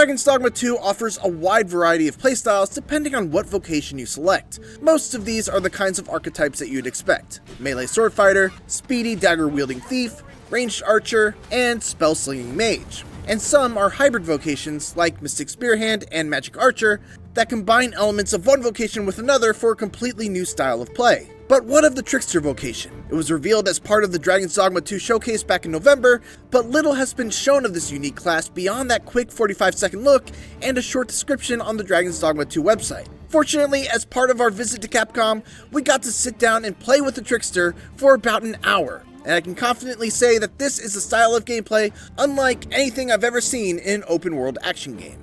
Dragon's Dogma 2 offers a wide variety of playstyles depending on what vocation you select. Most of these are the kinds of archetypes that you'd expect: melee sword fighter, speedy dagger-wielding thief, ranged archer, and spell-slinging mage. And some are hybrid vocations like Mystic Spearhand and Magic Archer that combine elements of one vocation with another for a completely new style of play. But what of the Trickster vocation? It was revealed as part of the Dragon's Dogma 2 showcase back in November, but little has been shown of this unique class beyond that quick 45-second look and a short description on the Dragon's Dogma 2 website. Fortunately, as part of our visit to Capcom, we got to sit down and play with the Trickster for about an hour, and I can confidently say that this is a style of gameplay unlike anything I've ever seen in an open-world action game.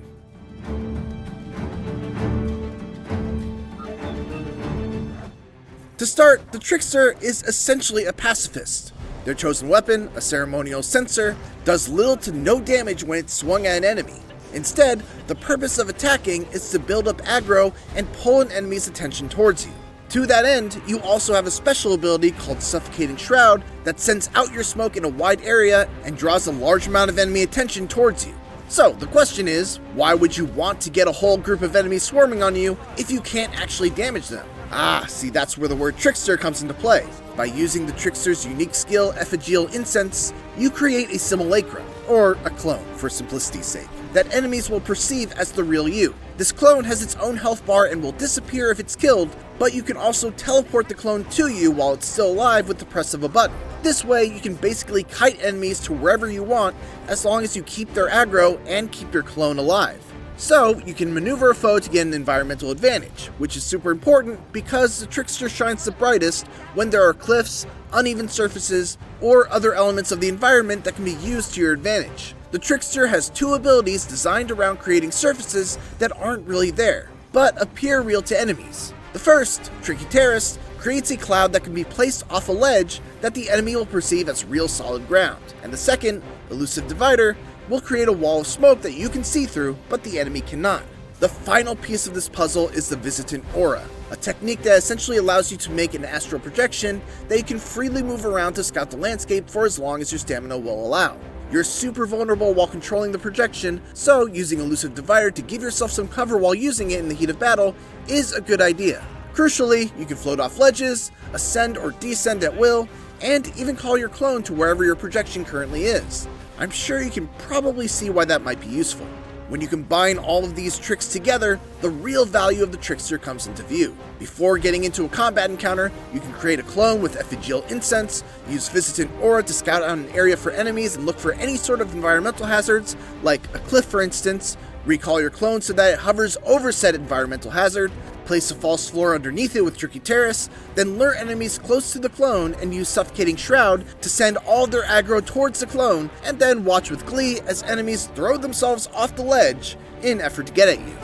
To start, the Trickster is essentially a pacifist. Their chosen weapon, a ceremonial censer, does little to no damage when it's swung at an enemy. Instead, the purpose of attacking is to build up aggro and pull an enemy's attention towards you. To that end, you also have a special ability called Suffocating Shroud that sends out your smoke in a wide area and draws a large amount of enemy attention towards you. So, the question is, why would you want to get a whole group of enemies swarming on you if you can't actually damage them? See, that's where the word Trickster comes into play. By using the Trickster's unique skill, Effigial Incense, you create a simulacrum, or a clone for simplicity's sake, that enemies will perceive as the real you. This clone has its own health bar and will disappear if it's killed, but you can also teleport the clone to you while it's still alive with the press of a button. This way, you can basically kite enemies to wherever you want as long as you keep their aggro and keep your clone alive. So, you can maneuver a foe to get an environmental advantage, which is super important because the Trickster shines the brightest when there are cliffs, uneven surfaces, or other elements of the environment that can be used to your advantage. The Trickster has two abilities designed around creating surfaces that aren't really there, but appear real to enemies. The first, Tricky Terrace, creates a cloud that can be placed off a ledge that the enemy will perceive as real solid ground, and the second, Elusive Divider, will create a wall of smoke that you can see through, but the enemy cannot. The final piece of this puzzle is the Visitant Aura, a technique that essentially allows you to make an astral projection that you can freely move around to scout the landscape for as long as your stamina will allow. You're super vulnerable while controlling the projection, so using Elusive Divider to give yourself some cover while using it in the heat of battle is a good idea. Crucially, you can float off ledges, ascend or descend at will, and even call your clone to wherever your projection currently is. I'm sure you can probably see why that might be useful. When you combine all of these tricks together, the real value of the Trickster comes into view. Before getting into a combat encounter, you can create a clone with Effigial Incense, use Visitant Aura to scout out an area for enemies and look for any sort of environmental hazards, like a cliff for instance, recall your clone so that it hovers over said environmental hazard, place a false floor underneath it with Tricky Terrace, then lure enemies close to the clone and use Suffocating Shroud to send all their aggro towards the clone, and then watch with glee as enemies throw themselves off the ledge in an effort to get at you.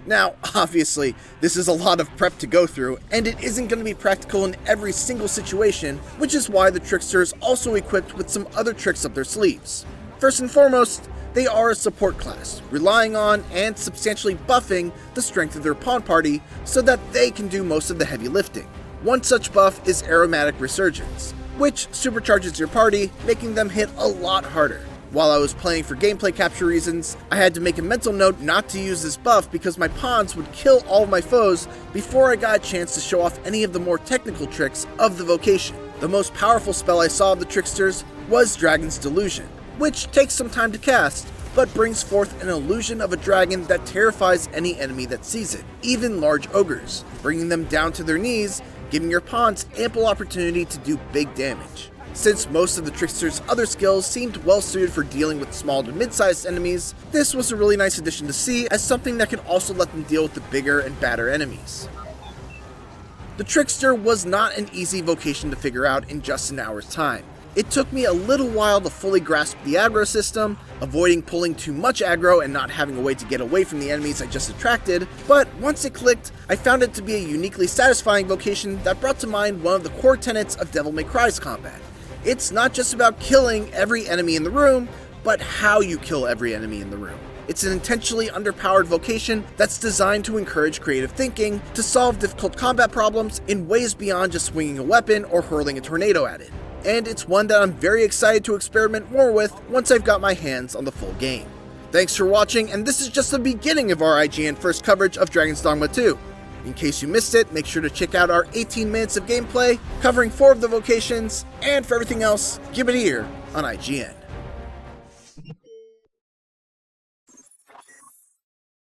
Now, obviously, this is a lot of prep to go through, and it isn't going to be practical in every single situation, which is why the Trickster is also equipped with some other tricks up their sleeves. First and foremost, they are a support class, relying on and substantially buffing the strength of their pawn party so that they can do most of the heavy lifting. One such buff is Aromatic Resurgence, which supercharges your party, making them hit a lot harder. While I was playing for gameplay capture reasons, I had to make a mental note not to use this buff because my pawns would kill all of my foes before I got a chance to show off any of the more technical tricks of the vocation. The most powerful spell I saw of the Tricksters was Dragon's Delusion, which takes some time to cast, but brings forth an illusion of a dragon that terrifies any enemy that sees it, even large ogres, bringing them down to their knees, giving your pawns ample opportunity to do big damage. Since most of the Trickster's other skills seemed well suited for dealing with small to mid-sized enemies, this was a really nice addition to see as something that could also let them deal with the bigger and badder enemies. The Trickster was not an easy vocation to figure out in just an hour's time. It took me a little while to fully grasp the aggro system, avoiding pulling too much aggro and not having a way to get away from the enemies I just attracted, but once it clicked, I found it to be a uniquely satisfying vocation that brought to mind one of the core tenets of Devil May Cry's combat. It's not just about killing every enemy in the room, but how you kill every enemy in the room. It's an intentionally underpowered vocation that's designed to encourage creative thinking to solve difficult combat problems in ways beyond just swinging a weapon or hurling a tornado at it. And it's one that I'm very excited to experiment more with once I've got my hands on the full game. Thanks for watching, and this is just the beginning of our IGN first coverage of Dragon's Dogma 2. In case you missed it, make sure to check out our 18 minutes of gameplay covering 4 of the vocations, and for everything else, give it here on IGN.